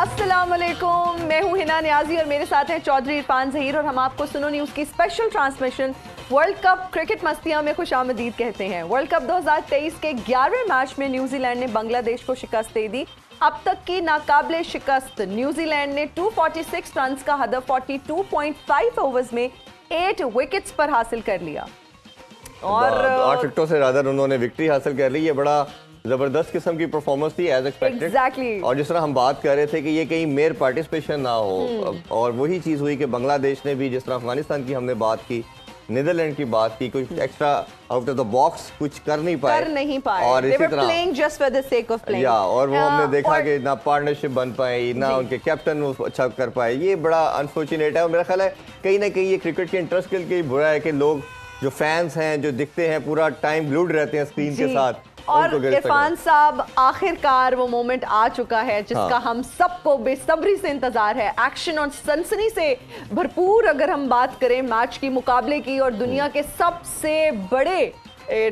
अस्सलाम वालेकुम, मैं हूं हिना नियाजी और मेरे साथ हैं चौधरी इरफान ज़हीर और हम आपको सुनो न्यूज़ की special transmission world cup cricket मस्तियां में खुशामदीद कहते हैं। वर्ल्ड कप 2023 के 11वें मैच में न्यूजीलैंड ने बांग्लादेश को शिकस्त दे दी। अब तक की नाकाबिले शिकस्त न्यूजीलैंड ने 246 रन का हदफ 42.5 ओवर्स में 8 विकेट्स पर हासिल कर लिया और 8 विकेटों से ज्यादा उन्होंने विक्ट्री हासिल कर ली। ये बड़ा जबरदस्त किस्म की परफॉर्मेंस थी एज एक्सपेक्टेड। Exactly. और जिस तरह हम बात कर रहे थे कि ये कहीं मेयर पार्टिसिपेशन ना हो, और वही चीज हुई कि बांग्लादेश ने भी, जिस तरह अफगानिस्तान की हमने बात की, नीदरलैंड की बात की, कुछ extra out of the box कुछ कर नहीं पाए और इसी तरह playing just for the sake of playing. और वो हमने देखा कि ना पार्टनरशिप बन पाई, ना उनके कैप्टन वो अच्छा कर पाए। ये बड़ा अनफॉर्चुनेट है और मेरा ख्याल है कहीं ना कहीं ये क्रिकेट के इंटरेस्ट के लिए बुरा है कि लोग जो फैंस हैं, जो दिखते हैं, पूरा टाइम ग्लूड रहते हैं स्क्रीन के साथ। और इरफान साहब, आखिरकार वो मोमेंट आ चुका है जिसका हम सबको बेसब्री से इंतजार है। एक्शन और सनसनी से भरपूर अगर हम बात करें मैच की, मुकाबले की और दुनिया के सबसे बड़े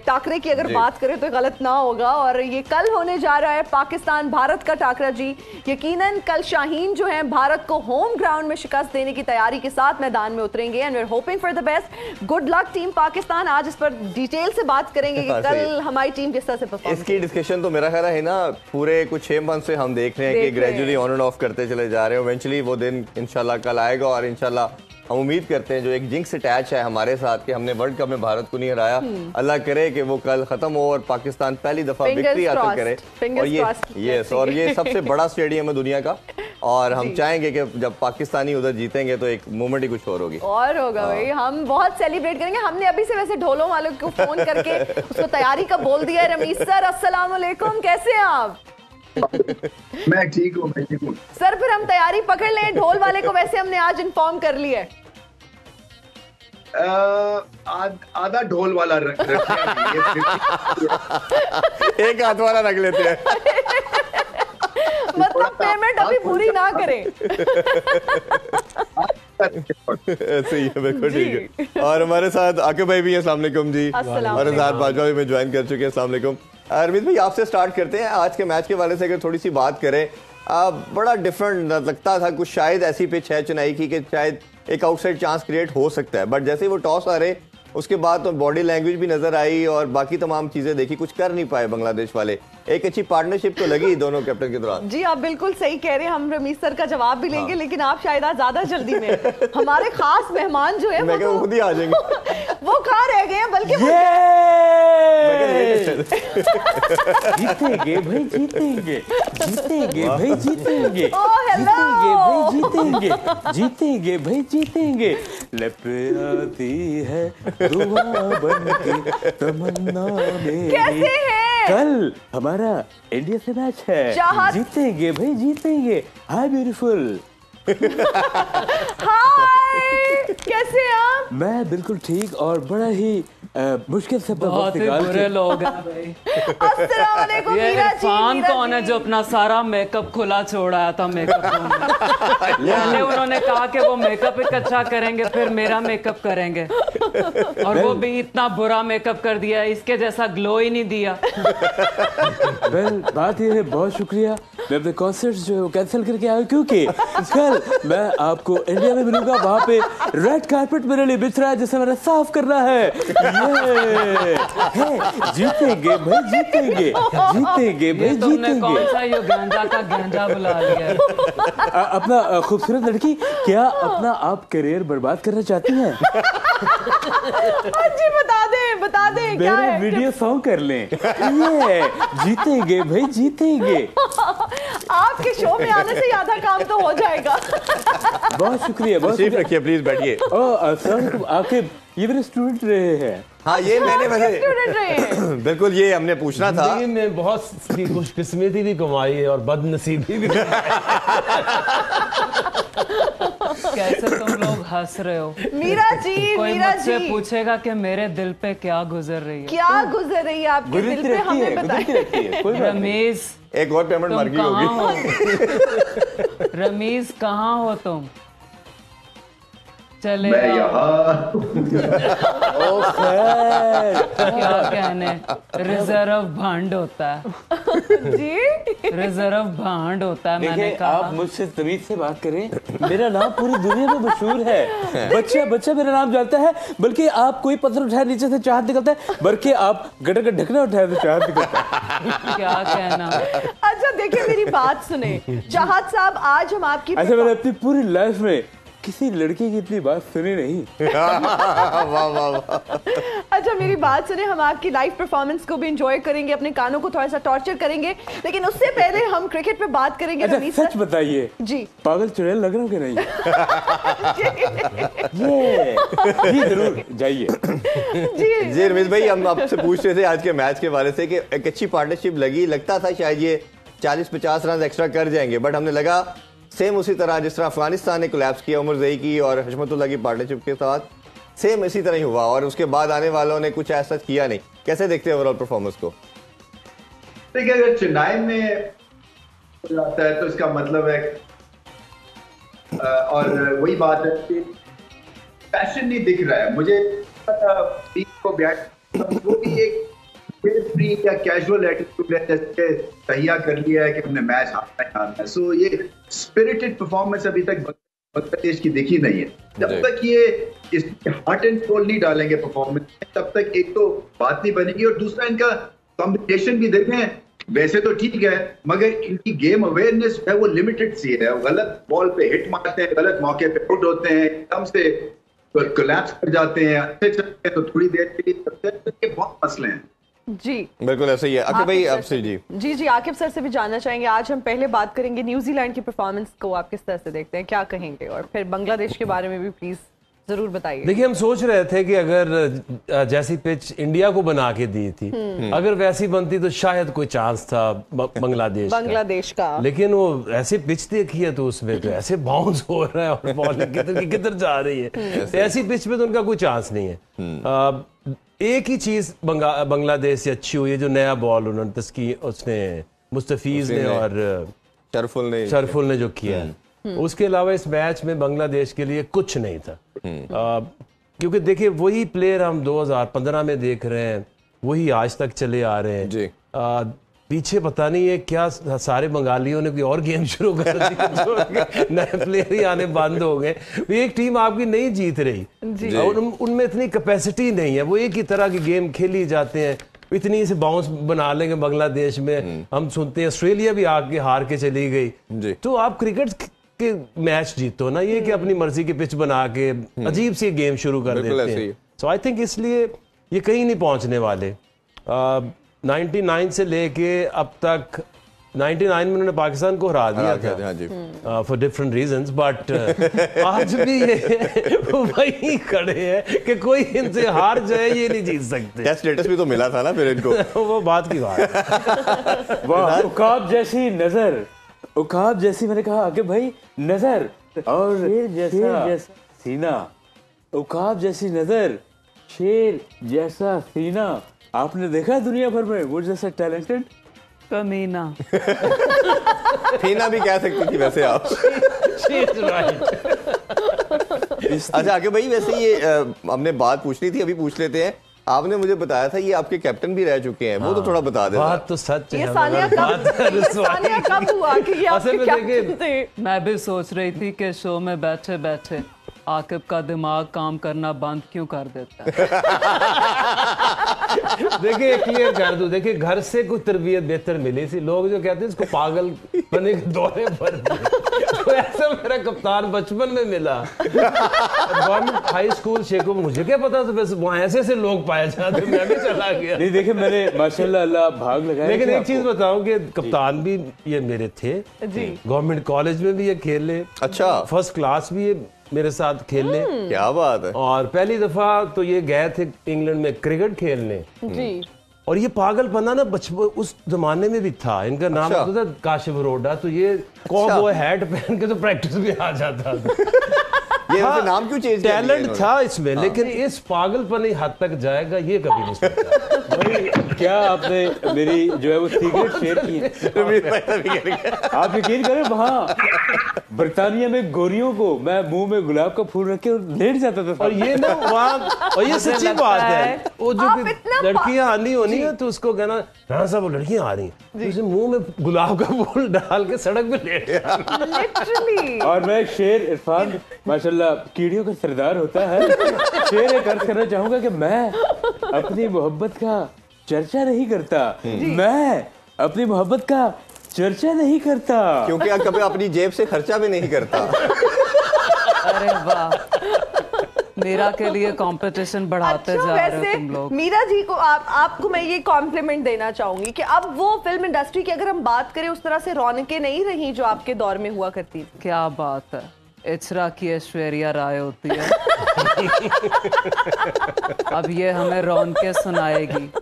टाकरे की अगर बात करें तो गलत ना होगा। और ये कल होने जा रहा है पाकिस्तान भारत का टाकरा जी। यकीनन कल शाहीन जो है भारत को होम ग्राउंड में शिकस्त देने की तैयारी के साथ मैदान में उतरेंगे and we are hoping for the best. Good luck team Pakistan. आज इस पर डिटेल से बात करेंगे कि कल हमारी टीम किस तरह से परफॉर्म। इसकी डिस्कशन तो मेरा ख्याल है ना पूरे कुछ 6 मंथ से हम देख रहे हैं कि ग्रेजुअली ऑन एंड ऑफ करते चले जा रहे हैं। इवेंचुअली वो दिन इंशाल्लाह कल आएगा और इंशाल्लाह हम उम्मीद करते हैं जो एक जिंक्स अटैच है हमारे साथ कि हमने वर्ल्ड कप में भारत को नहीं हराया, अल्लाह करे कि वो कल खत्म हो और पाकिस्तान पहली दफा विक्ट्री हासिल करे। और ये सबसे बड़ा स्टेडियम है दुनिया का और हम चाहेंगे कि जब पाकिस्तानी उधर जीतेंगे तो एक मोमेंट ही कुछ और होगी और होगा भाई। हम बहुत सेलिब्रेट करेंगे। हमने अभी से वैसे ढोलों वालों को फोन करके उसको तैयारी का बोल दिया है। रमीज सर अस्सलाम वालेकुम, कैसे हैं आप? मैं ठीक हूँ सर। फिर हम तैयारी पकड़ लें, ढोल वाले को वैसे हमने आज इन्फॉर्म कर लिया है। आधा ढोल वाला रख एक हाथ वाला रख लेते हैं मतलब पेमेंट अभी पूरी ना करें। ऐसे ही है, बिल्कुल ठीक है। और हमारे साथ आकिब भाई भी हैं, अस्सलाम वालेकुम जी। हमारे साथ बाजवा भी में ज्वाइन कर चुके हैं, अस्सलाम वालेकुम। रमीज भाई आपसे स्टार्ट करते हैं। आज के मैच के वाले से अगर थोड़ी सी बात करें, बड़ा डिफरेंट लगता था। कुछ शायद ऐसी पिच है चेन्नई की कि शायद एक आउटसाइड चांस क्रिएट हो सकता है, बट जैसे ही वो टॉस आ रहे उसके बाद तो बॉडी लैंग्वेज भी नजर आई और बाकी तमाम चीजें देखी, कुछ कर नहीं पाए बांग्लादेश वाले। एक अच्छी पार्टनरशिप तो लगी दोनों कैप्टन के दौरान। जी आप बिल्कुल सही कह रहे हैं। हम रमीज सर का जवाब भी लेंगे लेकिन आप शायद आज ज्यादा जल्दी में हमारे खास मेहमान जो है वो खुद ही आ जाएंगे। वो कहाँ रह गए हैं बल्कि जीतेंगे भाई, जीतेंगे जीतेंगे भाई, जीतेंगे जीतेंगे भाई, जीतेंगे। लपराती है दुआ बनके तमन्ना मेरी। कैसे हैं? कल हमारा इंडिया से मैच है, जीतेंगे भाई, जीतेंगे। हाय ब्यूटीफुल। हाय, कैसे हैं आप? मैं बिल्कुल ठीक और बड़ा ही मुश्किल से बहुत ही बुरे लोग हैं भाई। अस्सलाम वालेकुम। ये इरफान कौन है जो अपना सारा मेकअप खुला छोड़ आया था मेकअप रूम में? पहले उन्होंने कहा कि वो मेकअप एक अच्छा करेंगे फिर मेरा मेकअप करेंगे और वो भी इतना बुरा मेकअप कर दिया, इसके जैसा ग्लो ही नहीं दिया। बात ये है, बहुत शुक्रिया। मैं अपने कॉन्सर्ट जो है वो कैंसिल करके आया क्योंकि कल मैं आपको इंडिया में मिलूंगा। वहाँ पे रेड कारपेट मेरे लिए बिछ रहा है जिसे मैंने साफ करना है। जीतेंगे भाई, जीतेंगे जीतेंगे भाई, जीतेंगे। कौन सा ये गांजा का गांजा बुला लिया? अपना खूबसूरत लड़की, क्या अपना आप करियर बर्बाद करना चाहती हैं? जी बता दे क्या है? वीडियो सॉन्ग कर लें। ये जीतेंगे भाई, जीतेंगे। आपके शो में आने से ज्यादा काम तो हो जाएगा। बहुत शुक्रिया, बहुत शुक्रिया। रखिए प्लीज, बैठिए। सर आपके ये मेरे स्टूडेंट रहे हैं। हाँ ये मैंने वैसे बिल्कुल ये हमने पूछना था। में बहुत खुशकिस्मती भी कमाई है और बदनसीबी भी। कैसे तुम लोग हंस रहे हो? मीरा जी, कोई मुझसे पूछेगा कि मेरे दिल पे क्या गुजर रही है? क्या गुजर रही है आपके दिल पे, हमें बताइए। रमीज, एक और पेमेंट मर गई होगी। रमीज कहाँ हो तुम? चले मैं यहाँ क्या कहने, रिजर्व भांड होता है जी रिजर्व भांड होता है। मैंने देखिए कहा आप मुझसे तमीज से बात करें, मेरा नाम पूरी दुनिया में मशहूर है, बच्चा बच्चा मेरा नाम जानता है, बल्कि आप कोई पत्थर उठाए नीचे से चाहत निकलता है, बल्कि आप गटर का ढकना उठाए तो चाहत निकलता है। क्या कहना। अच्छा देखिए मेरी बात सुने चाहत साहब, आज हम आपकी ऐसे मैंने अपनी पूरी लाइफ में किसी लड़की की इतनी बात सुनी नहीं। वाह वाह वाह। अच्छा मेरी बात सुने, हम आपकी लाइव परफॉर्मेंस को भी एंजॉय करेंगे, अपने कानों को थोड़ा सा टॉर्चर करेंगे, लेकिन उससे पहले हम क्रिकेट पे बात करेंगे। अच्छा रमीज सच सर बताइए, जी पागल चुड़ैल लग रहा हूँ कि नहीं? ये जी जरूर जाइए। जी जी रमीज भाई, हम आपसे पूछ रहे थे आज के मैच के बारे से कि एक अच्छी पार्टनरशिप लगी, लगता था शायद ये 40-50 रन एक्स्ट्रा कर जाएंगे, बट हमने लगा सेम उसी तरह जिस तरह अफगानिस्तान ने कोलैप्स किया उमर ज़ई की और हशमतुल्लाह की पार्टनरशिप के साथ, सेम इसी तरह ही हुआ और उसके बाद आने वालों ने कुछ ऐसा किया नहीं। कैसे देखते हैं ओवरऑल परफॉर्मेंस को? देखिए, अगर चेन्नई में हो जाता है तो इसका मतलब है और वही बात है कि पैशन नहीं दिख रहा है मुझे। को वो भी एक फ्री या कैजुअल एटीट्यूड है, जैसे तैयार कर लिया है कि हमने मैच हारना है। सो ये स्पिरिटेड परफॉर्मेंस अभी तक बांग्लादेश की दिखी नहीं है। जब तक ये इस हार्ट एंड सोल नहीं डालेंगे परफॉर्मेंस में, तब तक एक तो बात नहीं बनेगी और दूसरा इनका कॉम्बिनेशन भी देखें। वैसे तो ठीक है, मगर इनकी गेम अवेयरनेस है वो लिमिटेड सी है। गलत बॉल पे हिट मारते हैं, गलत मौके पे आउट होते हैं, एकदम से कोलैप्स कर जाते हैं, अच्छे चलते हैं तो थोड़ी देर के लिए बहुत मसले हैं। जी बिल्कुल ऐसा ही है। आकिब भाई आपसे जी आकिब सर से भी जानना चाहेंगे। आज हम पहले बात करेंगे न्यूजीलैंड की परफॉर्मेंस को, आप किस तरह से देखते हैं, क्या कहेंगे, और फिर बांग्लादेश के बारे में भी प्लीज जरूर बताइए। देखिए, हम सोच रहे थे कि अगर जैसी पिच इंडिया को बना के दी थी, अगर वैसी बनती तो शायद कोई चांस था बांग्लादेश का, लेकिन वो ऐसी पिच देखी है तो उसमें तो ऐसे बाउंस हो रहा है और बॉलिंग किधर जा रही है, तो ऐसी पिच पे तो उनका कोई चांस नहीं है। एक ही चीज बांग्लादेश से अच्छी हुई है, जो नया बॉल उसने मुस्तफीज ने और शरफुल ने जो किया है, उसके अलावा इस मैच में बांग्लादेश के लिए कुछ नहीं था। क्योंकि देखिए वही प्लेयर हम 2015 में देख रहे हैं, वही आज तक चले आ रहे हैं। पीछे पता नहीं है क्या सारे बंगालियों ने कोई और गेम शुरू कर दिया, नए प्लेयर ही आने बंद हो गए। एक टीम आपकी नहीं जीत रही, उनमें इतनी कैपेसिटी नहीं है, वो एक ही तरह की गेम खेली जाते हैं, इतनी से बाउंस बना लेंगे बांग्लादेश में। हम सुनते हैं ऑस्ट्रेलिया भी आके हार के चली गई। तो आप क्रिकेट के मैच जीतो ना, ये कि अपनी मर्जी की पिच बना के अजीब सी गेम शुरू कर देते हैं। सो आई थिंक इसलिए ये कहीं नहीं पहुंचने वाले। 99 से लेके अब तक 99 में उन्होंने पाकिस्तान को हरा दिया था फॉर डिफरेंट रीजंस, बट आज भी ये वही खड़े हैं कि कोई इनसे हार जाए ये नहीं जीत सकते। क्या स्टेटस भी तो मिला था ना फिर इनको। वो बात की बात। वाह, उकाब जैसी नजर, उकाब जैसी, मैंने कहा कि भाई नजर और शेर जैसा सीना, उकाब जैसी नजर, शेर जैसा सीना। आपने देखा दुनिया भर में वो जैसा टैलेंटेड कमीना। फीना भी कह सकती थी वैसे आप। अच्छा आगे भाई, वैसे ये हमने बात पूछनी थी, अभी पूछ लेते हैं। आपने मुझे बताया था ये आपके कैप्टन भी रह चुके हैं, वो तो थोड़ा बता दे। बात तो सच है। ये सानिया कब हुआ कि ये आपके कैप्टन थे? मैं भी सोच रही थी कि शो में बैठे बैठे आकिब का दिमाग काम करना बंद क्यों कर देता है। देखिए क्लियर कर दूं, देखिए घर से कुछ तरबियत बेहतर मिली थी। लोग जो कहते हैं इसको पागल बने के दौरे पर, तो ऐसा मेरा कप्तान बचपन में मिला गवर्नमेंट हाई स्कूल शेखो। मुझे क्या पता था बस वहाँ ऐसे ऐसे लोग पाए जाते, मैं भी चला गया। नहीं देखिए, मैंने माशाल्लाह अल्लाह भाग लगाया। लेकिन एक चीज बताऊं कि कप्तान भी ये मेरे थे जी, गवर्नमेंट कॉलेज में भी ये खेले, अच्छा फर्स्ट क्लास भी ये मेरे साथ खेलने। क्या बात है। और पहली दफा तो ये गए थे इंग्लैंड में क्रिकेट खेलने जी। और ये पागलपना ना बचपन उस जमाने में भी था। इनका नाम होता था काशिफ रोडा, तो ये कॉबॉय हैट पहन के तो प्रैक्टिस भी आ जाता था। ये वैसे नाम क्यों चेंज किया? टैलेंट था इसमें, लेकिन इस पागलपनी हद तक जाएगा ये कभी नहीं सोचा। भाई क्या आपने मेरी जो है वो सीक्रेट शेयर की है? आप यकीन करें वहाँ बर्तानिया में गोरियों को मैं मुंह में गुलाब का फूल रख के लेट जाता था। और ये ना वहाँ, और ये सच्ची बात है, वो जो लड़कियां आनी होनी है तो उसको कहना राणा साहब वो लड़कियां आ रही हैं, तो उसे मुंह में गुलाब का फूल डाल के सड़क पे लेट लिटरली। और मैं शेर इरफान माशाल्लाह कीड़ियों का सरदार होता है, शेर एक अर्ज करना चाहूंगा कि मैं अपनी मोहब्बत का चर्चा नहीं करता, मैं अपनी मोहब्बत का चर्चा नहीं करता, क्योंकि कभी अपनी जेब से खर्चा भी नहीं करता। अरे वाह, मीरा के लिए कंपटीशन बढ़ाते जा रहे हो तुम लोग। मीरा जी को आपको मैं ये कॉम्प्लीमेंट देना चाहूंगी कि अब वो फिल्म इंडस्ट्री की अगर हम बात करें उस तरह से रौनकें नहीं रही जो आपके दौर में हुआ करती थी। क्या बात है, इचरा की ऐश्वर्या राय होती है। अब ये हमें रौनकें सुनाएगी,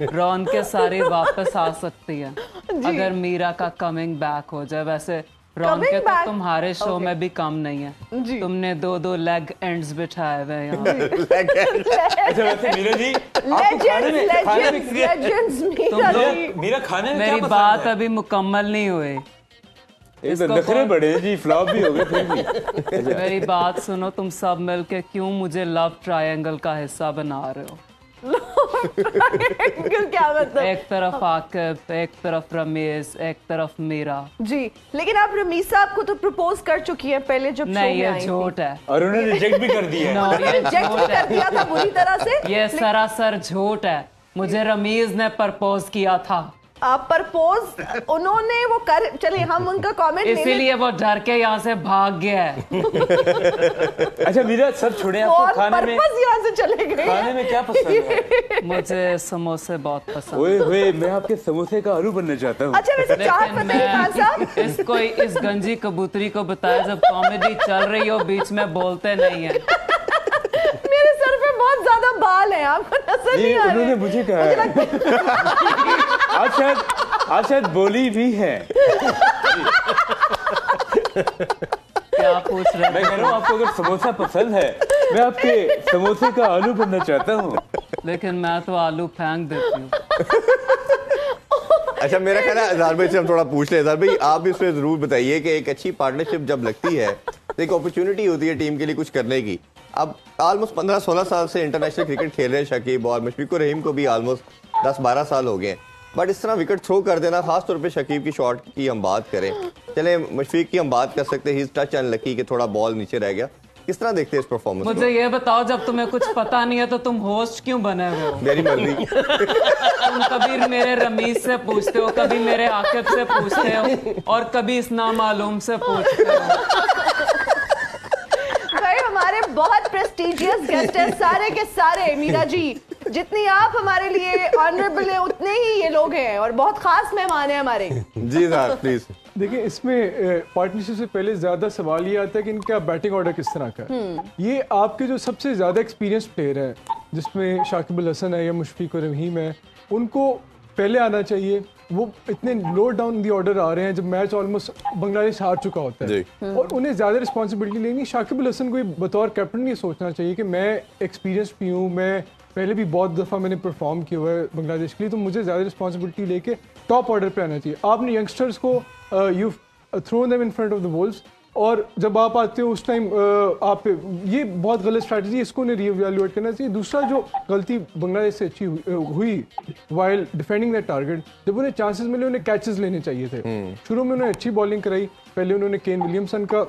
रौनकें सारी वापस आ सकती है अगर मीरा का कमिंग बैक हो जाए। वैसे रौनकें तो तुम्हारे शो में भी कम नहीं है, तुमने 2-2 लेग एंड्स बिठाए हुए यहाँ। अच्छा वैसे मीरा जी मीरा खाने में मेरी बात अभी मुकम्मल नहीं हुई, नखरे बड़े जी, फ्लॉप भी हो गए फिर भी। मेरी बात सुनो, तुम सब मिलके क्यों मुझे लव ट्रायंगल का हिस्सा बना रहे हो? क्या मतलब? एक तरफ आकिब, एक तरफ रमीज, एक तरफ मीरा जी। लेकिन आप रमीज साहब को तो प्रपोज कर चुकी हैं पहले जब नहीं, ये झूठ है और उन्होंने रिजेक्ट भी कर दिया है। ये रिजेक्ट भी कर दिया था बुरी तरह से। ये सरासर झूठ है, मुझे रमीज ने प्रपोज किया था। प्रपोज उन्होंने वो कर, चलिए हम उनका कमेंट इसीलिए वो डर के यहाँ से भाग गया है। अच्छा मीरा सब छोड़े, आपको खाने में यहाँ से चले गए, खाने में क्या पसंद है? मुझे समोसे बहुत पसंद। ओए होए, मैं आपके समोसे का आलू बनना चाहता हूँ। अच्छा वैसे चाहत बताइए खान साहब। इसको इस गंजी कबूतरी को बताया जब कॉमेडी चल रही हो बीच में बोलते नहीं है। मेरे सर पे बहुत ज्यादा बाल हैं, आपको नजर नहीं आ रहे? उन्होंने मुझे कहा है। आज शायद बोली भी है। क्या पूछ रहे? मैं कह रहा हूँ आपको अगर समोसा पसंद है, मैं आपके समोसे का आलू बनना चाहता हूँ। लेकिन मैं तो आलू फेंक देती हूँ। अच्छा मेरा कहना है अजहर भाई से हम थोड़ा पूछ ले। अजहर भाई आप इस पे जरूर बताइए कि एक अच्छी पार्टनरशिप जब लगती है तो एक अपॉर्चुनिटी होती है टीम के लिए कुछ करने की। अब ऑलमोस्ट 15-16 साल से इंटरनेशनल क्रिकेट खेल रहे हैं शकीब, और मुशफिकुर रहीम को भी ऑलमोस्ट 10-12 साल हो गए हैं, बट इस तरह विकेट थ्रो कर देना, खासतौर पे शकीब की शॉट की हम बात करें, चले मुशफिक की हम बात कर सकते हैं, टच अनलकी कि थोड़ा बॉल नीचे रह गया, किस तरह देखते हैं इस परफॉर्मेंस? मुझे ये बताओ, जब तुम्हें कुछ पता नहीं है तो तुम होस्ट क्यों बने हुए हो? मेरी मर्जी। तुम कभी मेरे रमीज से पूछते हो, कभी मेरे आकिब से पूछते हो, और कभी इस नामालूम से पूछते हो। भाई हमारे बहुत प्रेस्टिजियस गेस्ट हैं सारे के सारे। मीरा जी, जितनी आप हमारे लिए ऑनरेबल हैं उतने ही ये लोग हैं, और बहुत खास मेहमान हैं हमारे। जी सर प्लीज। देखिए इसमें पार्टनरशिप से पहले ज्यादा सवाल ये आता है कि इनका बैटिंग ऑर्डर किस तरह का है। ये आपके जो सबसे ज्यादा एक्सपीरियंस प्लेयर है, जिसमें शाकिब अल हसन है या मुशफिकुर रहीम है, उनको पहले आना चाहिए। वो इतने लो डाउन दी ऑर्डर आ रहे हैं जब मैच ऑलमोस्ट बांग्लादेश हार चुका होता है, और उन्हें ज्यादा रिस्पॉन्सिबिलिटी लेनी। शाकिब अल हसन को बतौर कैप्टन ये सोचना चाहिए कि मैं एक्सपीरियंस भी हूँ, मैं पहले भी बहुत दफ़ा मैंने परफॉर्म किया हुआ है बांग्लादेश के लिए, तो मुझे ज़्यादा रिस्पॉन्सिबिलिटी लेके टॉप ऑर्डर पे आना चाहिए। आपने यंगस्टर्स को you thrown them in front of the walls, और जब आप आते हो उस टाइम आप ये बहुत गलत स्ट्रैटेजी है, इसको उन्हें रीएवैल्यूएट करना चाहिए। दूसरा जो गलती बांग्लादेश से अच्छी हुई वाइल डिफेंडिंग दैट टारगेट, जब उन्हें चांसेस मिले उन्हें कैचेस लेने चाहिए थे। शुरू में उन्होंने अच्छी बॉलिंग कराई, पहले उन्होंने केन विलियमसन का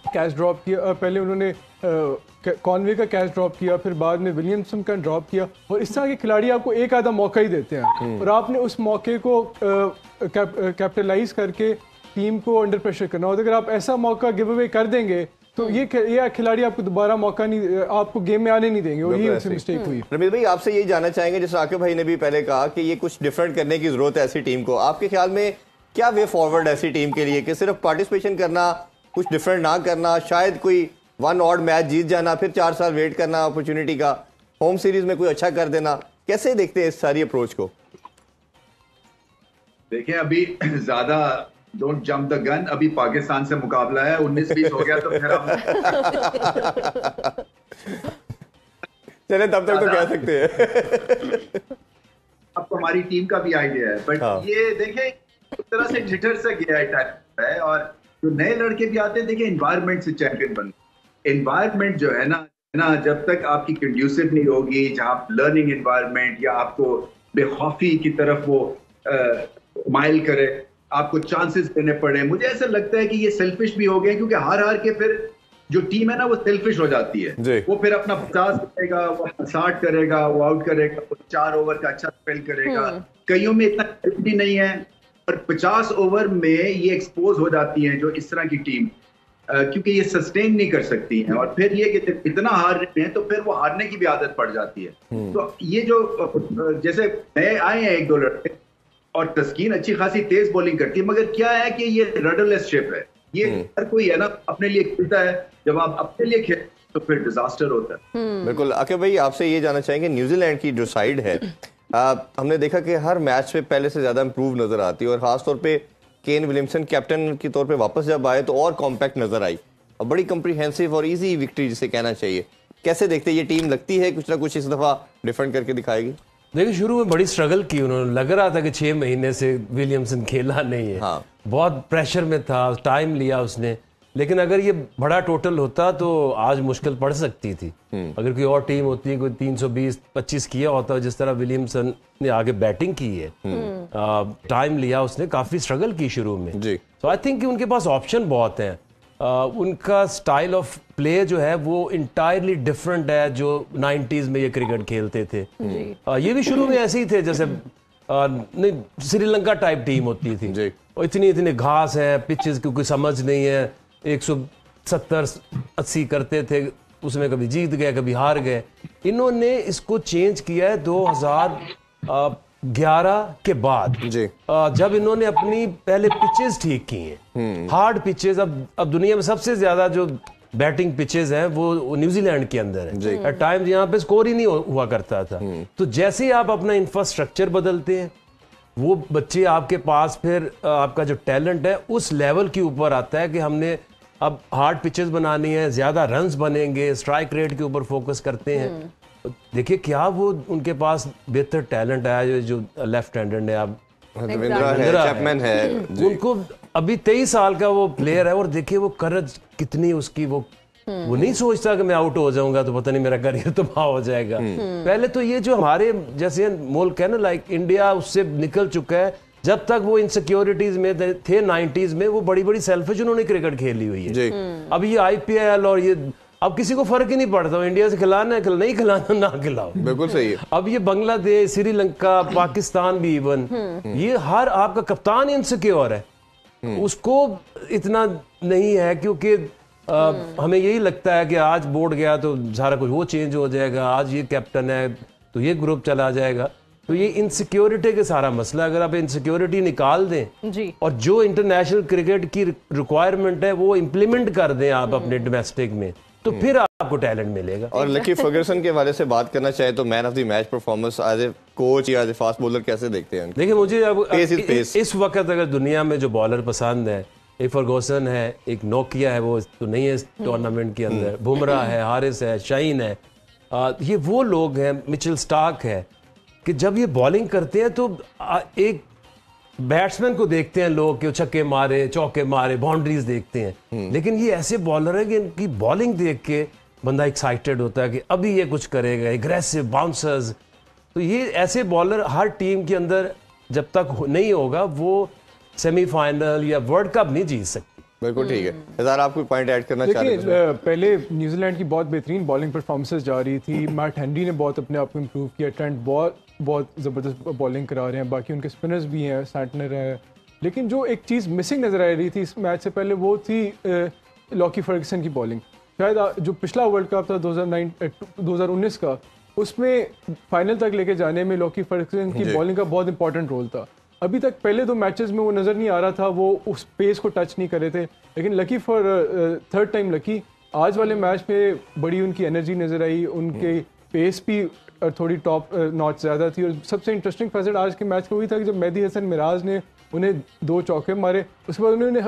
कैच ड्रॉप किया, पहले उन्होंने कॉनवे का कैच ड्रॉप किया, फिर बाद में विलियमसन का ड्रॉप किया, और इस तरह के खिलाड़ी आपको एक आधा मौका ही देते हैं, और आपने उस मौके को कैपिटलाइज करके टीम को अंडर प्रेशर करना। और अगर आप ऐसा मौका गिव अवे कर देंगे तो ये खिलाड़ी आपको दोबारा मौका नहीं, आपको गेम में आने नहीं देंगे, और ये उनसे मिस्टेक हुई। रमीज भाई आपसे यही जानना चाहेंगे, जैसे आकिब भाई ने भी पहले कहा कि ये कुछ डिफरेंट करने की जरूरत है ऐसी टीम को, आपके ख्याल में क्या वे फॉरवर्ड ऐसी टीम के लिए कि सिर्फ पार्टिसिपेशन करना, कुछ डिफरेंट ना करना, शायद कोई वन ऑड मैच जीत जाना, फिर 4 साल वेट करना अपॉर्चुनिटी का, होम सीरीज में कोई अच्छा कर देना, कैसे देखते हैं इस सारी अप्रोच को? देखिए अभी ज्यादा डोंट जंप द गन, अभी पाकिस्तान से मुकाबला है, 19-20 हो गया तो फिर हम चले तब तक तो कह सकते हैं। आपको हमारी टीम का भी आइडिया है, बट ये देखिए एक तरह से जिटर से गया है, और जो नए लड़के भी आते हैं, देखिए एनवायरनमेंट से चैंपियन बन, एनवायरनमेंट जो है ना जब तक आपकी कंड्यूसिव नहीं होगी, जहाँ लर्निंग एनवायरनमेंट या आपको बेखौफी की तरफ वो माइल करे, आपको चांसेस देने पड़े, मुझे ऐसा लगता है कि ये सेल्फिश भी हो गए, क्योंकि हार हार के फिर जो टीम है ना वो सेल्फिश हो जाती है। वो फिर अपना 50 करेगा, वो अपना 60 करेगा, वो आउट करेगा, वो 4 ओवर का अच्छा स्पेल करेगा। कईयों में इतना भी नहीं है, और 50 ओवर में ये एक्सपोज हो जाती है जो इस तरह की टीम, क्योंकि ये सस्टेन नहीं कर सकती हैं, और फिर ये कि इतना हार रहे हैं तो फिर वो हारने की भी आदत पड़ जाती है। तो ये जो जैसे नए आए हैं 1-2 लड़के, और तस्कीन अच्छी खासी तेज बॉलिंग करती है, मगर क्या है कि ये रडरलेस शिप है, ये हर कोई है ना अपने लिए खेलता है, जब आप अपने लिए खेलते तो फिर डिजास्टर होता है। बिल्कुल। आके भाई आपसे ये जानना चाहेंगे, न्यूजीलैंड की जो साइड है, हमने देखा कि हर मैच में पहले से ज्यादा इंप्रूव नजर आती है, और खासतौर पे केन विलियमसन कैप्टन के तौर पे वापस जब आए तो और कॉम्पैक्ट नजर आई, और बड़ी कम्प्रीहेंसिव और इजी विक्ट्री जिसे कहना चाहिए। कैसे देखते हैं ये टीम, लगती है कुछ ना कुछ इस दफा डिफरेंट करके दिखाएगी? देखिए शुरू में बड़ी स्ट्रगल की उन्होंने, लग रहा था कि 6 महीने से विलियमसन खेला नहीं है। बहुत प्रेशर में था, टाइम लिया उसने, लेकिन अगर ये बड़ा टोटल होता तो आज मुश्किल पड़ सकती थी। अगर कोई और टीम होती, कोई 320-25 किया होता, जिस तरह विलियमसन ने आगे बैटिंग की है, टाइम लिया उसने, काफी स्ट्रगल की शुरू में। तो आई थिंक कि उनके पास ऑप्शन बहुत हैं। उनका स्टाइल ऑफ प्ले जो है वो इंटायरली डिफरेंट है जो 90s में ये क्रिकेट खेलते थे। ये भी शुरू में ऐसे ही थे, जैसे नहीं श्रीलंका टाइप टीम होती थी, और इतनी घास है, पिचेस की कोई समझ नहीं है, 170-80 करते थे, उसमें कभी जीत गए कभी हार गए। इन्होंने इसको चेंज किया है 2011 के बाद, जब इन्होंने अपनी पहले पिचेस ठीक की हैं, हार्ड पिचेस। अब दुनिया में सबसे ज्यादा जो बैटिंग पिचेस हैं वो न्यूजीलैंड के अंदर है। एट टाइम्स यहाँ पे स्कोर ही नहीं हुआ करता था। तो जैसे ही आप अपना इंफ्रास्ट्रक्चर बदलते हैं, वो बच्चे आपके पास फिर आपका जो टैलेंट है उस लेवल के ऊपर आता है कि हमने अब हार्ड पिचेस बनानी है, ज्यादा रन्स बनेंगे, स्ट्राइक रेट के ऊपर फोकस करते हैं। देखिए क्या वो उनके पास बेहतर टैलेंट आया, जो लेफ्ट हैंडेड है, आप चैपमैन है, उनको अभी 23 साल का वो प्लेयर है, और देखिए वो करज कितनी उसकी, वो नहीं सोचता कि मैं आउट हो जाऊंगा तो पता नहीं मेरा करियर तबाह हो जाएगा। पहले तो ये जो हमारे जैसे मुल्क है ना, लाइक इंडिया, उससे निकल चुका है। जब तक वो इनसिक्योरिटीज में थे 90s में, वो बड़ी बड़ी सेल्फिश उन्होंने क्रिकेट खेली हुई है। अब ये IPL और ये अब किसी को फर्क ही नहीं पड़ता, इंडिया से खिलाना है, नहीं खिलाना ना खिलाओ, बिल्कुल सही है। अब ये बांग्लादेश, श्रीलंका, पाकिस्तान भी इवन, ये हर आपका कप्तान इनसिक्योर है, उसको इतना नहीं है, क्योंकि हमें यही लगता है कि आज बोर्ड गया तो सारा कुछ वो चेंज हो जाएगा, आज ये कैप्टन है तो ये ग्रुप चला जाएगा। तो ये इनसिक्योरिटी का सारा मसला, अगर आप इनसिक्योरिटी निकाल दें जी, और जो इंटरनेशनल क्रिकेट की रिक्वायरमेंट है वो इम्प्लीमेंट कर दें आप अपने डोमेस्टिक में, तो फिर आपको टैलेंट मिलेगा। और लकी फर्गुसन के वाले से बात करना चाहे तो man of the match performance as a coach या एज ए फास्ट बॉलर कैसे देखते हैं? देखिए मुझे अब इस वक्त अगर दुनिया में जो बॉलर पसंद है, एक फर्गुसन है, एक नोकिया है, वो तो नहीं है इस टूर्नामेंट के अंदर, बुमराह है, हारिस है, शाहीन है, ये वो लोग हैं, मिचेल स्टार्क है, कि जब ये बॉलिंग करते हैं तो एक बैट्समैन को देखते हैं लोग कि छक्के मारे, चौके मारे, बाउंड्रीज देखते हैं, लेकिन ये ऐसे बॉलर है कि इनकी बॉलिंग देख के बंदा एक्साइटेड होता है कि अभी ये कुछ करेगा, एग्रेसिव बाउंसर्स। तो ये ऐसे बॉलर हर टीम के अंदर जब तक नहीं होगा वो सेमीफाइनल या वर्ल्ड कप नहीं जीत सकती। बिल्कुल ठीक है। इज़हार, आप कोई पॉइंट ऐड करना चाह रहे हैं? पहले न्यूजीलैंड की बहुत बेहतरीन बॉलिंग परफॉर्मेंसेस जा रही थी, मैट हेनरी ने बहुत अपने आप को इम्प्रूव किया, ट्रेंट बहुत ज़बरदस्त बॉलिंग करा रहे हैं, बाकी उनके स्पिनर्स भी हैं, सैंटनर है, लेकिन जो एक चीज़ मिसिंग नज़र आ रही थी इस मैच से पहले वो थी लॉकी फर्गुसन की बॉलिंग। शायद जो पिछला वर्ल्ड कप था 2019 का, उसमें फाइनल तक लेके जाने में लॉकी फर्गुसन की बॉलिंग का बहुत इंपॉर्टेंट रोल था। अभी तक पहले 2 मैचेस में वो नज़र नहीं आ रहा था, वो उस पेस को टच नहीं कर रहे थे, लेकिन lucky for third time lucky आज वाले मैच में बड़ी उनकी एनर्जी नज़र आई, उनके पेस भी और थोड़ी टॉप नॉच ज़्यादा थी। और सबसे इंटरेस्टिंग फैसेट आज के मैच का वही था कि जब मेहदी हसन मिराज ने उन्हें 2 चौके मारे, उसके बाद उन्होंने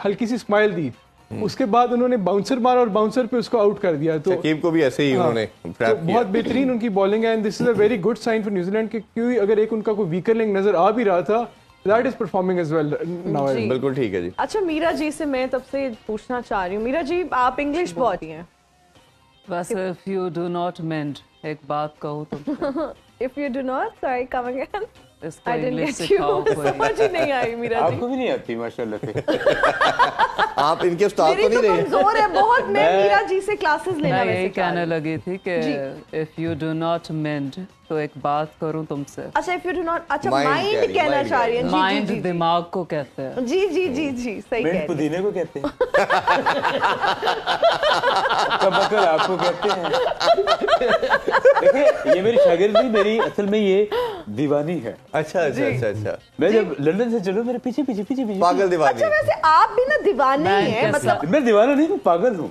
हल्की सी स्माइल दी, उसके बाद उन्होंने बाउंसर मारा और बाउंसर पे उसको आउट कर दिया। तो शकीब को भी ऐसे ही उन्होंने तो बहुत बेहतरीन उनकी बॉलिंग है and this is a very good sign for New Zealand कि क्योंकि अगर एक उनका कोई वीकर लिंक नजर आ भी रहा था, that is performing as well now. बिल्कुल ठीक है जी। अच्छा मीरा जी से मैं तब से पूछना चाह रही हूँ, मीरा जी आप इंग्लिश बहुत ही हैं। बस इफ यू डू नॉट मेंड, एक बात कहूँ तुम if you do not, sorry come again. इसको इंग्लिश सिखाओ कोई। समझ ही नहीं आई मीरा जी। आपको भी नहीं आती माशाल्लाह से। आप इनके उस्ताद तो नहीं रहे? कमजोर है बहुत। मैं मीरा जी से क्लासेस लेना मैं यही कहने लगी थी कि इफ यू डू नॉट मेंड, तो एक बात करूं तुमसे। अच्छा इफ यू डू नॉट, अच्छा माइंड कहना चाह रही हैं। माइंड दिमाग को कहते हैं। जी जी जी जी सही कह रही हैं। पुदीने को कहते हैं। कबकर आपको कहते हैं। देखिए ये मेरी शागिर्द नहीं, मेरी असल में ये दीवानी है। अच्छा अच्छा अच्छा अच्छा। मैं जब लंदन से चलूं मेरे पीछे पीछे पीछे पीछे पागल दीवानी। अच्छा वैसे आप भी ना दीवाने ही हैं, मतलब मैं दीवाना नहीं हूँ, पागल हूँ।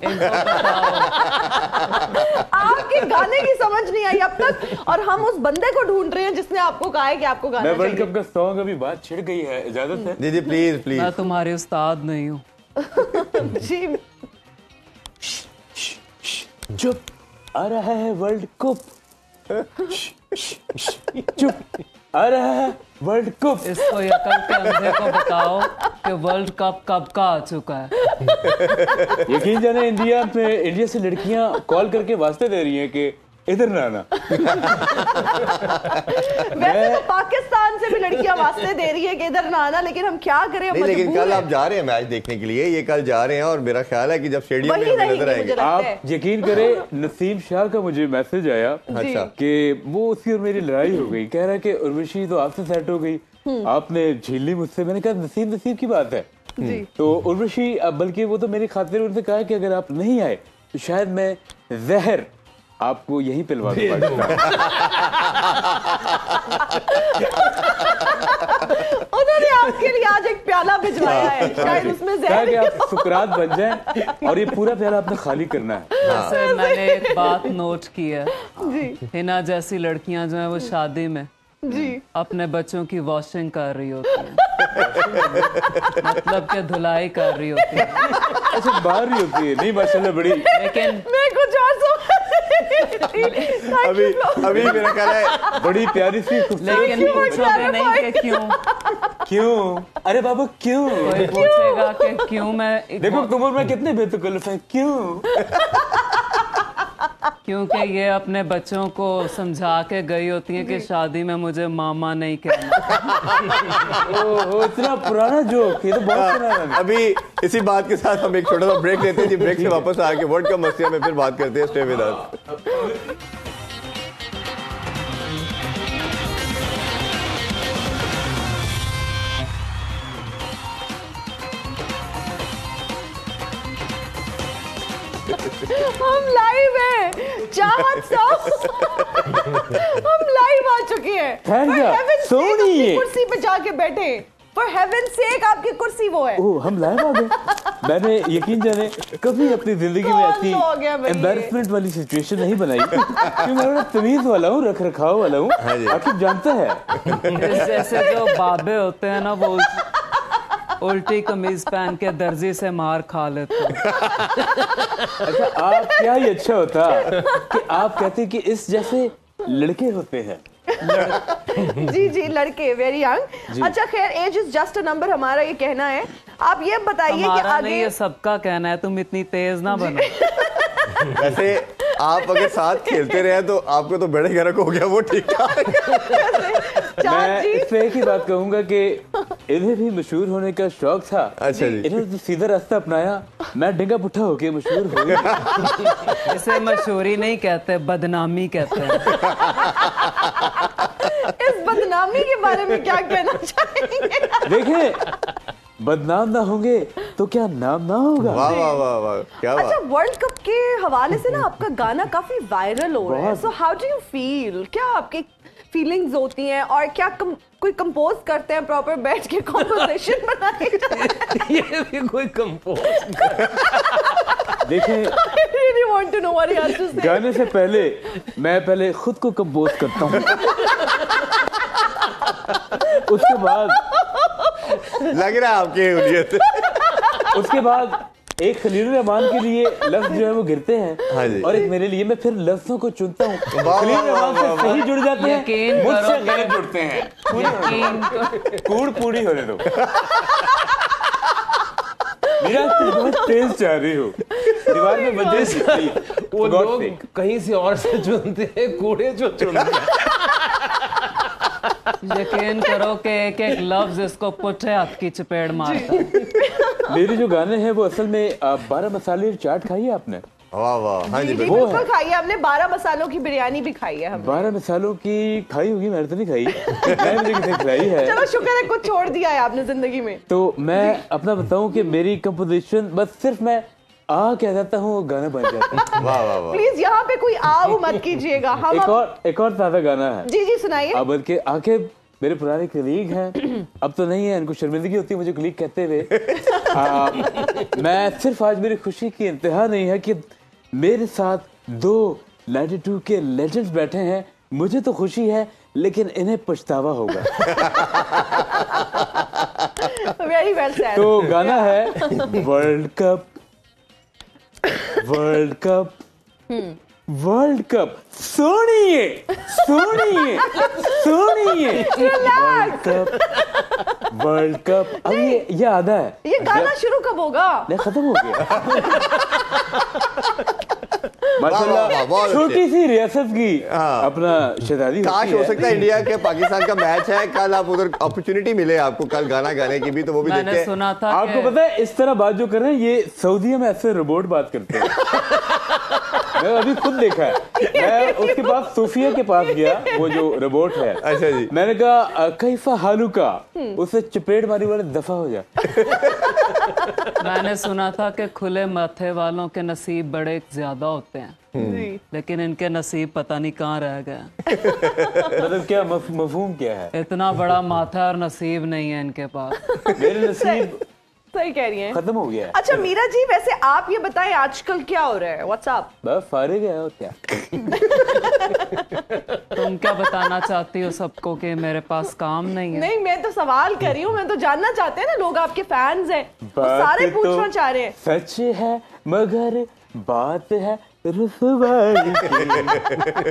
आपके गाने की समझ नहीं आई अब तक और हम उस बंदे को ढूंढ रहे हैं जिसने आपको कहा है कि आपको गाना चाहिए। मैं वर्ल्ड कप का सॉन्ग अभी बात छिड़ गई है, इजाजत है? जी जी प्लीज प्लीज। मैं तुम्हारे उस्ताद नहीं हूँ। जी चुप, आ रहा है वर्ल्ड कप। चुप, आ रहा है वर्ल्ड कप। इसको अकल के अंधे को बताओ कि वर्ल्ड कप कब का आ चुका है। यकीन जाने इंडिया से लड़कियां कॉल करके वास्ते दे रही हैं कि इधर ना आना। वैसे तो पाकिस्तान से भी लड़कियां वास्ते दे रही है कि इधर ना आना, लेकिन हम क्या करें। नहीं, लेकिन कल आप जा रहे हैं मैच देखने के लिए, ये कल जा रहे हैं और मेरा ख्याल है कि जब स्टेडियम में नजर आएंगे। आप यकीन करें नसीम शाह का मुझे मैसेज आया अच्छा कि वो उसकी और मेरी लड़ाई हो गई, कह रहा है कि उर्वशी तो आपसे सेट हो गई, आपने झील ली मुझसे। मैंने कहा नसीब की बात है। तो उर्वशी बल्कि वो तो मेरी खातिर उनसे कहा कि अगर आप नहीं आए तो शायद मैं जहर आपको यही पिलवा दूंगा। उन्होंने आपके लिए आज एक प्याला भिजवाया है, शायद उसमें जहर कि आप सुकरात बन जाएं और ये पूरा प्याला आपने खाली करना है। वैसे मैंने एक बात नोट की है, हिना जैसी लड़कियां जो है वो शादी में अपने बच्चों की वॉशिंग कर रही होती हैं, मतलब कि धुलाई कर रही होती है। अच्छा बाहर ही होती है? नहीं माशाल्लाह बड़ी। लेकिन मैं कुछ और अभी मेरा ख्याल है बड़ी प्यारी सी। लेकिन पूछोगे नहीं कि क्यों? अरे बाबू क्यों? कोई पूछेगा कि क्यों। मैं देखो तुम में कितने बेतकल्लुफ हैं। क्यों? क्योंकि ये अपने बच्चों को समझा के गई होती है कि शादी में मुझे मामा नहीं कहना। ओह इतना पुराना जोक, ये तो बहुत पुराना। अभी इसी बात के साथ हम एक छोटा सा ब्रेक लेते हैं जी। ब्रेक से वापस आके वर्ल्ड कप मस्तियां में फिर बात करते हैं। Stay with us. हम लाइव हैं, चाहत साहब। हम लाइव आ चुके हैं। सोनी कुर्सी पे जाके बैठे। For heaven's sake, आपकी कुर्सी वो है। ओह हम लाइव आ गए। मैंने यकीन जाने कभी अपनी जिंदगी में ऐसी एम्बैरेसमेंट वाली सिचुएशन नहीं बनाई कि मैं तमीज वाला हूँ, रख रखाव वाला हूँ। आखिर जानता है जैसे जो बाबे होते हैं ना वो उल्टी कमीज पहन के दर्जी से मार खा लेते हैं। अच्छा आप क्या ही अच्छा होता कि आप कहते कि इस जैसे लड़के होते हैं। जी जी लड़के वेरी यंग। अच्छा खैर age is just a number, हमारा ये कहना है। आप ये बताइए कि आगे नहीं, ये सबका कहना है, तुम इतनी तेज ना बनो। वैसे आप अगर साथ खेलते रहे तो आपको तो बड़े गर्क हो गया वो, ठीक ठाक। मैं इससे एक ही बात कहूंगा कि इन्हें भी मशहूर होने का शौक था। अच्छा जी। इन्होंने तो सीधा रास्ता अपनाया, मैं डिंगा पुट्ठा होके मशहूर हो गया। इसे मशहूरी नहीं कहते, बदनामी कहते हैं। इस बदनामी के बारे में क्या कहना चाहेंगे? देखिए बदनाम ना होंगे तो क्या नाम ना होगा। वाह वाह वाह वाह क्या बात। अच्छा वर्ल्ड कप के हवाले से ना आपका गाना काफी वायरल हो रहा है। So how do you feel? क्या आपकी फीलिंग्स होती हैं और क्या कोई कंपोज करते हैं, प्रॉपर बैठ के कंपोजिशन बनाए? ये भी कोई कंपोज। देखिए want to know what he has to say. गाने से पहले मैं पहले खुद को कंपोज करता हूँ, उसके बाद लग रहा है आपकी उंगलियत। उसके बाद एक खलील रहमान के लिए लफ्ज जो है वो गिरते हैं, हाँ जी। और एक मेरे लिए, मैं फिर लफ्जों को चुनता हूँ। वाह, खलील रहमान वाह, से वाह, सही जुड़ जाते हैं, यकीन मुझसे करोगे। गलत जुड़ते हैं। कूड़ पूरी होने दो। मेरा बहुत तेज चाह रही हो, दीवार में बजे थी। वो लोग कहीं से और से चुनते हैं, कूड़े जो चुनते हैं। यकीन करो कि एक एक लफ्ज इसको पुट्ठे हाथ की चपेट मारता है। मेरे जो गाने हैं वो असल में 12 मसाले चाट खाई है आपने? वाह वाह, हाँ जी जी बिल्कुल। बिल्कुल खाई है हमने, 12 मसालों की बिरयानी भी खाई है हमने। 12 मसालों की खाई होगी, मैंने तो नहीं खाई। मैंने किसे खिलाई है। चलो शुक्र है कुछ छोड़ दिया है आपने जिंदगी में। तो मैं अपना बताऊं कि मेरी कंपोजिशन बस सिर्फ मैं कह जाता हूँ, गाना बन जाता है। वाह वाह वाह। प्लीज यहाँ पे कोई आओ मत कीजिएगा। हम एक और ताज़ा गाना है। जी जी सुनाइए। अब बल्कि आके मेरे पुराने कलीग हैं, अब तो नहीं है, इनको शर्मिंदगी होती है मुझे कलीग कहते हुए। मैं सिर्फ आज मेरी खुशी की इंतहा नहीं है कि मेरे साथ 2 92 के लेजेंड्स बैठे हैं। मुझे तो खुशी है लेकिन इन्हें पछतावा होगा। Very well said. तो गाना है world cup, world cup, world cup, सुनिए सुनिए सुनिए, वर्ल्ड कप, वर्ल्ड कप। अब ये आधा है, ये गाना शुरू कब होगा? नहीं खत्म हो गया। वाह, वाह, माशाल्लाह, बहुत छोटी सी रियासत की हाँ। अपना शहजादी काश हो सकता है इंडिया के पाकिस्तान का मैच है कल, आप उधर अपॉर्चुनिटी मिले आपको कल गाना गाने की भी, तो वो भी मैंने देखते सुना था आपको कि पता है इस तरह बात जो कर रहे हैं ये सऊदीया में ऐसे रोबोट बात करते हैं। मैं अभी खुद देखा है, मैं उसके पास सूफिया के पास गया, वो जो रोबोट है। अच्छा जी। मैंने कहा कैफा हालू का, उसे चपेट मारी वाले दफा हो जा। मैंने सुना था कि खुले माथे वालों के नसीब बड़े ज्यादा होते हैं, लेकिन इनके नसीब पता नहीं कहाँ रह गए। मतलब क्या मफहूम क्या है? इतना बड़ा माथा और नसीब नहीं है इनके पास। मेरे नसीब सही कह रही हैं। खत्म हो गया है। अच्छा मीरा जी, वैसे आप ये बताएं आजकल क्या हो रहा है? व्हाट्सएप बस फारिग है और क्या। तुम क्या बताना चाहती हो सबको कि मेरे पास काम नहीं है? नहीं, मैं तो सवाल कर रही हूँ, मैं तो जानना चाहते हैं ना, लोग आपके फैंस हैं, वो सारे पूछना चाह रहे हैं। सच है मगर बात है रुसवाई की।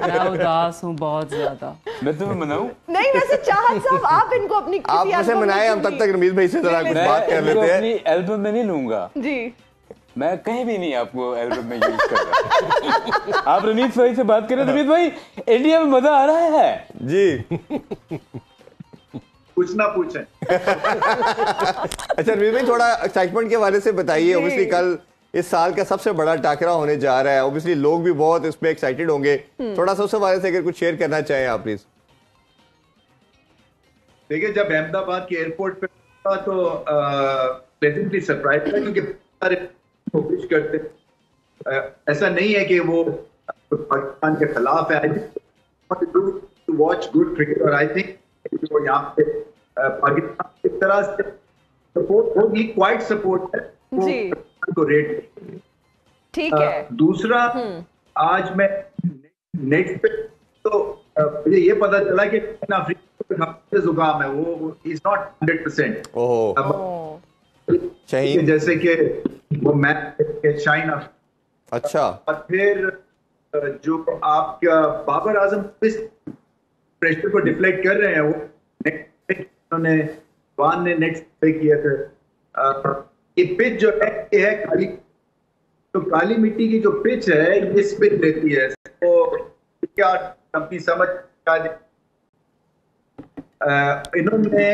मैं उदास हूँ बहुत ज्यादा। मैं तुम्हें मनाऊं? नहीं, वैसे चाहत साहब आप इनको अपनी किसी आप मुझसे एल्बम में मनाए, हम तब तक रमीज भाई से जरा कुछ मैं बात कर इनको लेते हैं। अपनी एल्बम में नहीं लूंगा, जी। मैं कहीं भी नहीं आपको एल्बम में यूज कर रहा। आप रमीज भाई से बात करें। रमीज भाई, इंडिया में मजा आ रहा है जी। कुछ ना पूछें। अच्छा रमीज भाई, थोड़ा एक्साइटमेंट के हवाले से बताइए। ऑब्वियसली कल इस साल का सबसे बड़ा टाकरा होने जा रहा है, ऑब्वियसली लोग भी बहुत इस पे एक्साइटेड होंगे। थोड़ा सा उसके बारे से अगर कुछ शेयर करना चाहें आप प्लीज। देखिए, जब अहमदाबाद के एयरपोर्ट पे था तो प्लेजेंटली सरप्राइज था, क्योंकि सारे कोशिश करते ऐसा नहीं है कि वो पाकिस्तान के खिलाफ है। टू वॉच गुड क्रिकेट, और आई थिंक वो यहाँ पे पाकिस्तान की तरह से सपोर्ट होगी, क्वाइट सपोर्ट है जी। को रेट ठीक है। दूसरा, आज मैं नेट पे तो मुझे ये पता चला कि अफ्रीका से जुकाम है, वो इज नॉट 100%। ओहो, शहीन जैसे कि वो मैच चाइना। अच्छा। और फिर जो आपका बाबर आजम प्रेशर को डिफ्लेक्ट कर रहे हैं, वो उन्होंने वान ने नेक्स्ट पे किया था। ये पिच जो है ये है काली, तो काली मिट्टी की जो पिच है ये स्पिन रहती है, तो क्या कंपनी समझ इन्होंने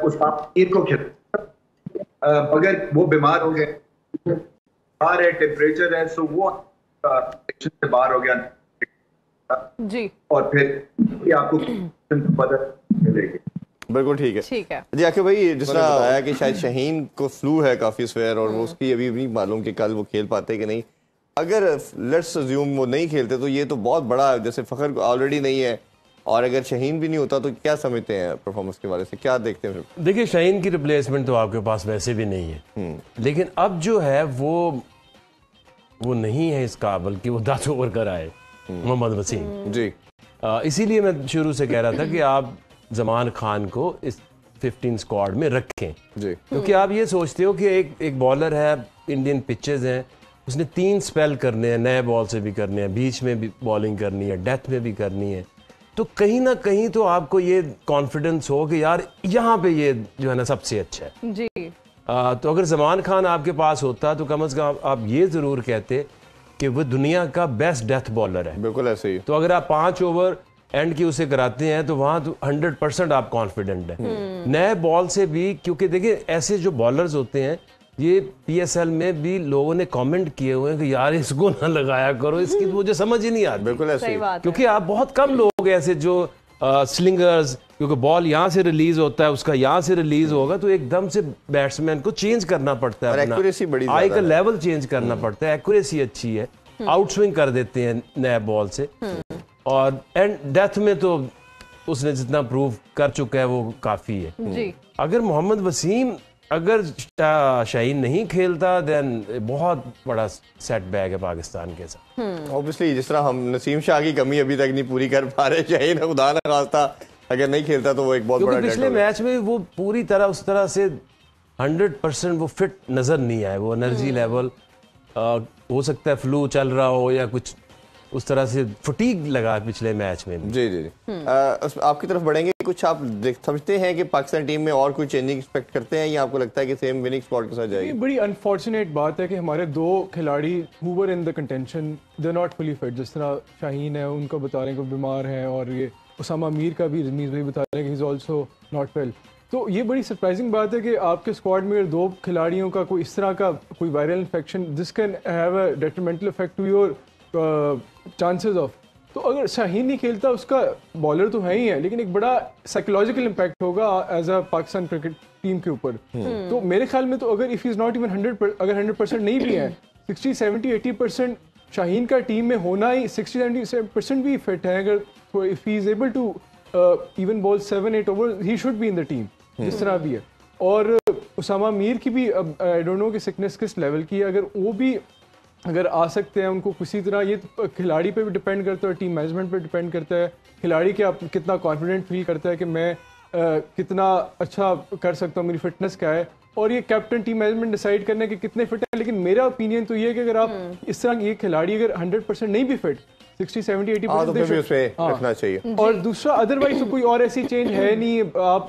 उस आमिर को खेला, मगर वो बीमार हो गए, बाहर है, टेम्परेचर है, सो वो से बाहर हो गया जी। और फिर आपको पता मिलेगी। बिल्कुल ठीक है। ठीक है जी आके भाई, जिस तरह बताया कि शायद शहीन को फ्लू है काफी स्वेयर, और वो उसकी अभी भी मालूम कि कल वो खेल पाते कि नहीं। अगर लेट्स अज्यूम वो नहीं खेलते तो ये तो बहुत बड़ा, जैसे फखर ऑलरेडी नहीं है, और अगर शहीन भी नहीं होता तो क्या समझते हैं परफॉर्मेंस के बारे से, क्या देखते हैं? देखिए, शहीन की रिप्लेसमेंट तो आपके पास वैसे भी नहीं है, लेकिन अब जो है वो वो नहीं है इस काबिल कि वो 10 ओवर कर आए, मोहम्मद वसीम जी। इसीलिए मैं शुरू से कह रहा था कि आप जमान खान को इस 15 स्क्वाड में रखें जी, क्योंकि आप ये सोचते हो कि एक बॉलर है, इंडियन पिचेस हैं, उसने 3 स्पेल करने हैं, नए बॉल से भी करने हैं, बीच में भी बॉलिंग करनी है, डेथ में भी करनी है, तो कहीं ना कहीं तो आपको ये कॉन्फिडेंस हो कि यार यहाँ पे ये जो है ना सबसे अच्छा है जी। तो अगर जमान खान आपके पास होता तो कम से कम आप ये जरूर कहते कि वो दुनिया का बेस्ट डेथ बॉलर है। बिल्कुल ऐसे ही। तो अगर आप 5 ओवर एंड की उसे कराते हैं तो वहां तो 100% आप कॉन्फिडेंट हैं नए बॉल से भी, क्योंकि देखिए ऐसे जो बॉलर्स होते हैं, ये PSL में भी लोगों ने कमेंट किए हुए हैं कि यार इसको ना लगाया करो, इसकी मुझे समझ ही नहीं आती। बिल्कुल ऐसे ही, क्योंकि आप बहुत कम लोग ऐसे जो स्लिंगर्स, क्योंकि बॉल यहाँ से रिलीज होता है, उसका यहाँ से रिलीज होगा तो एकदम से बैट्समैन को चेंज करना पड़ता है, एक्यूरेसी बड़ी आई का लेवल चेंज करना पड़ता है, एक्यूरेसी अच्छी है, आउट स्विंग कर देते हैं नए बॉल से। और एंड डेथ में तो उसने जितना प्रूव कर चुका है वो काफी है जी। अगर मोहम्मद वसीम अगर शाहीन नहीं खेलता देन बहुत बड़ा सेटबैक है पाकिस्तान के साथ। ऑब्वियसली जिस तरह हम नसीम शाह की कमी अभी तक नहीं पूरी कर पा रहे, शाहीन खुदा ना खास्ता अगर नहीं खेलता तो वो एक बहुत बड़ा पिछले मैच में वो पूरी तरह उस तरह से 100% वो फिट नजर नहीं आए, वो एनर्जी लेवल हो सकता है फ्लू चल रहा हो या कुछ उस तरह से फटीग लगा पिछले मैच में। जी जी जी। आपकी तरफ बढ़ेंगे, कुछ आप समझते हैं कि पाकिस्तान टीम में और कोई चेंजिंग एक्सपेक्ट करते हैं या आपको लगता है कि सेम विनिंग स्क्वाड के साथ जाएगी? बड़ी अनफॉर्चुनेट बात है कि हमारे 2 खिलाड़ी who were in the contention they not fully fit, जिस तरह शाहीन है उनको बता रहे हैं कि बीमार हैं, और ये उसामा मीर का भी रमीज भाई बता रहे हैं कि he is also not well. तो ये बड़ी सरप्राइजिंग बात है कि आपके स्क्वाड में 2 खिलाड़ियों का कोई इस तरह का कोई viral infection this can have a detrimental effect to your chances of. तो अगर शाहीन नहीं खेलता, उसका बॉलर तो है ही है, लेकिन एक बड़ा साइकोलॉजिकल इम्पैक्ट होगा as a Pakistan cricket team के ऊपर। तो मेरे ख्याल में तो अगर इफ इज नॉट इवन 100% नहीं भी है, 60, 70, 80% शाहीन का टीम में होना ही, 60, 70% भी फिट है, अगर if he is able to even bowl 7-8 over he should be in the team, जिस तरह भी है। और उसामा मीर की भी आई डोंट नो कि सिकनेस किस लेवल की है, अगर वो भी अगर आ सकते हैं उनको किसी तरह, ये खिलाड़ी पे भी डिपेंड करता है, टीम मैनेजमेंट पे डिपेंड करता है, खिलाड़ी के आप कितना कॉन्फिडेंट फील करता है कि मैं कितना अच्छा कर सकता हूँ, मेरी फिटनेस क्या है, और ये कैप्टन टीम मैनेजमेंट डिसाइड करना है कि कितने फिट है। लेकिन मेरा ओपिनियन तो ये है कि अगर आप इस तरह ये खिलाड़ी अगर 100% नहीं भी फिट, 60, 70, 80% रखना चाहिए। और दूसरा अदरवाइज तो कोई और ऐसी चेंज है नहीं। आप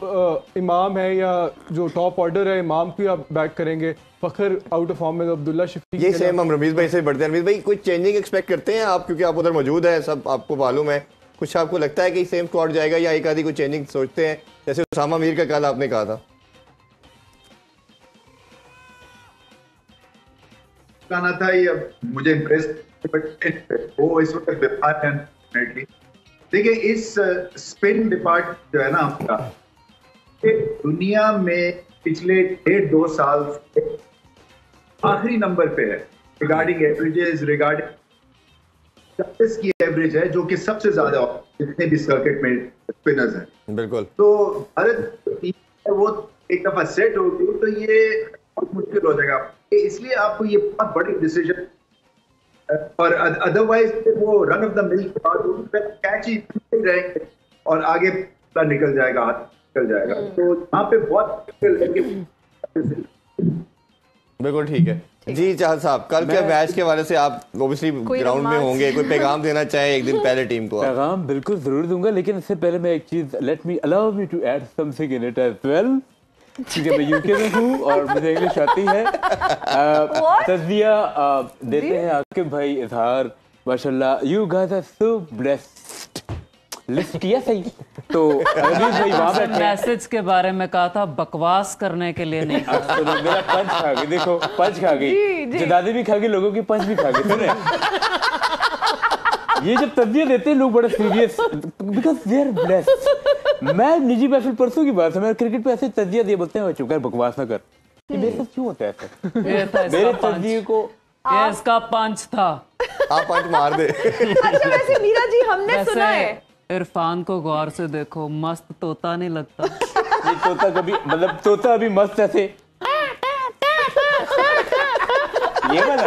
इमाम है या जो टॉप ऑर्डर है, इमाम को आप बैक करेंगे, फखर आउट ऑफ फॉर्म में, अब्दुल्ला शफीक, ये सेम हम रमीज भाई से बढ़ते हैं। रमीज भाई कुछ चेंजिंग एक्सपेक्ट करते हैं आप, क्योंकि आप उधर मौजूद है, सब आपको मालूम है, कुछ आपको लगता है कि सेम स्क्वाड जाएगा या एक आधी कोई चेंजिंग सोचते हैं, जैसे उसामा मीर का कल आपने कहा था? कहना था ये मुझे इम्प्रेस, वो इस वक्त बीमार है डेफिनेटली। देखिए इस स्पिन डिपार्ट जो है ना आपका, दुनिया में पिछले 1.5-2 साल से आखिरी नंबर पे है रिगार्डिंग एवरेजेस, रिगार्डिंग चार्जेस की एवरेज है, जो कि सबसे ज्यादा जितने भी सर्किट में स्पिनर्स हैं। बिल्कुल। तो भारत वो एक दफा सेट हो गई तो ये बहुत मुश्किल हो जाएगा, इसलिए आपको ये बहुत बड़ी डिसीजन, और अदरवाइज वो रन ऑफ द मिल के बाद कैच ही रहेंगे और आगे निकल जाएगा, हाथ निकल जाएगा। तो यहाँ पे बहुत बिल्कुल ठीक है जी। चाहत साहब, कल के मैच के वाले से आप ऑब्वियसली ग्राउंड में होंगे, कोई पैगाम देना चाहे एक दिन पहले टीम को? पैगाम बिल्कुल जरूर दूंगा, लेकिन इससे पहले मैं एक चीज, let me allow me to add something in it as well, क्योंकि मैं यूके में हूँ और मुझे इंग्लिश आती है। तज़किया देते हैं आकिब भाई, इजहार, माशाल्लाह, you guys are so blessed. List किया सही तो भाई वहां मैसेज के बारे में कहा था, बकवास करने के लिए नहीं। तो मेरा पंच खा गई, देखो पंच खा गई, जदादी भी खा गई, लोगों की पंच भी खा गई। सुने ये जब तज़किया देते हैं लोग बड़ा serious, because they are blessed. मैं निजी महफिल परसों की बात है, मैं क्रिकेट पे ऐसे तज़किया दिए बोलते हैं चुप कर, बकवास ना कर। ये मेरे साथ क्यों होता है ऐसा? मेरे तज़किये को ये इसका पंच था, आप पंच मार दे। अच्छा वैसे मीरा जी हमने सुना है, इरफान को गौर से देखो, मस्त तोता नहीं लगता? ये तोता कभी, मतलब तोता अभी मस्त ऐसे ये वाला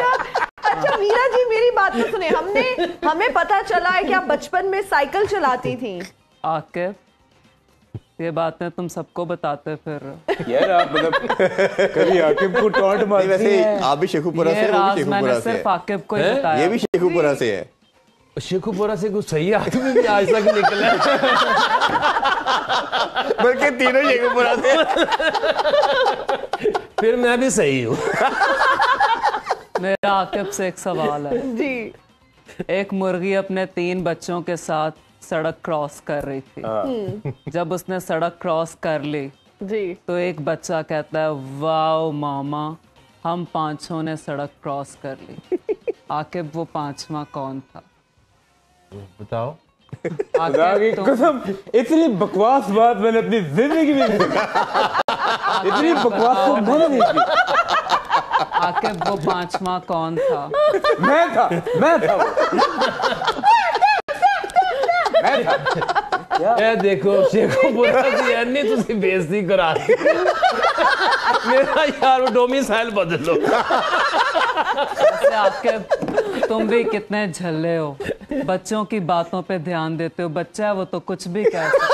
अच्छा मीरा जी मेरी बात तो सुने, हमें पता चला है कि आप बचपन में साइकिल चलाती थी। आकिब ये बातें तुम सबको बताते फिर यार आप मतलब कभी आकिब को टॉन्ट मारती हैं। आप भी शेखुपुरा से, वो भी शेखुपुरा से। सिर्फ आकिब को ही बताया। ये भी शेखुपुरा से है। शेखुपुरा से कुछ सही आदमी भी आज तक निकला बल्कि तीनों शेखुपुरा से। फिर मैं भी सही हूँ। मेरा आकिब से एक सवाल है जी। एक मुर्गी अपने 3 बच्चों के साथ सड़क क्रॉस कर रही थी। जब उसने सड़क क्रॉस कर ली जी तो एक बच्चा कहता है वाओ मामा हम 5 ने सड़क क्रॉस कर ली। आकिब वो 5वां कौन था? बताओ। खुदा की कसम इतनी बकवास बात मैंने अपनी जिंदगी में नहीं देखी। इतनी बकवास तो मैंने नहीं की। आकिब वो 5वां कौन था? मैं था ये देखो शेखुपुरा दी अन्नी तुसी बेइज्जती करा दी। मेरा यार वो डोमिसाइल बदल लो। आकिब तुम भी कितने झल्ले हो, बच्चों की बातों पे ध्यान देते हो। बच्चा है वो तो कुछ भी कह सकता है।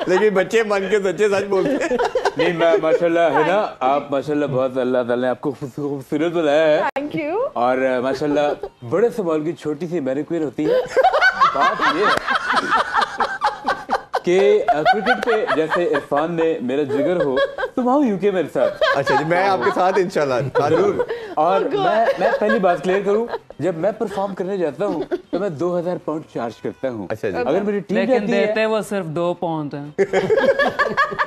लेकिन बच्चे मन के सच्चे सच बोलते हैं। नहीं मैं माशाल्लाह है ना, आप माशाल्लाह बहुत अल्लाह ताला ने आपको खूबसूरत बनाया है। Thank you. और माशाल्लाह बड़े सवाल की छोटी सी मैनिक्योर होती है। बात ये है कि क्रिकेट पे जैसे इरफान ने मेरा जिगर हो तुम आओ यूके मेरे साथ। अच्छा जी, मैं आपके साथ इंशाल्लाह जरूर। और मैं पहली बात क्लियर करूं, जब मैं परफॉर्म करने जाता हूं तो मैं 2000 पाउंड चार्ज करता हूं। अच्छा जी। अगर मेरी टीम लेकिन जाती है, देते वो सिर्फ 2 पाउंड हैं।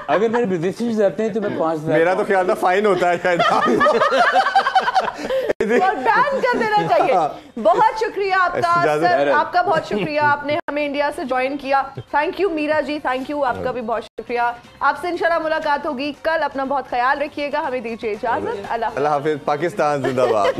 अगर मेरे विदेशी जाते हैं तो मैं 5000। मेरा तो ख्याल था फाइन होता है शायद। और बैन कर देना चाहिए। बहुत शुक्रिया आपका सर, आपका बहुत शुक्रिया, आपने हमें इंडिया से ज्वाइन किया। Thank you Meera ji, thank you, आपका भी बहुत शुक्रिया। आपसे इंशाल्लाह मुलाकात होगी कल। अपना बहुत ख्याल रखिएगा, हमें दीजिए इजाजत। अल्लाह हाफिज। पाकिस्तान जिंदाबाद।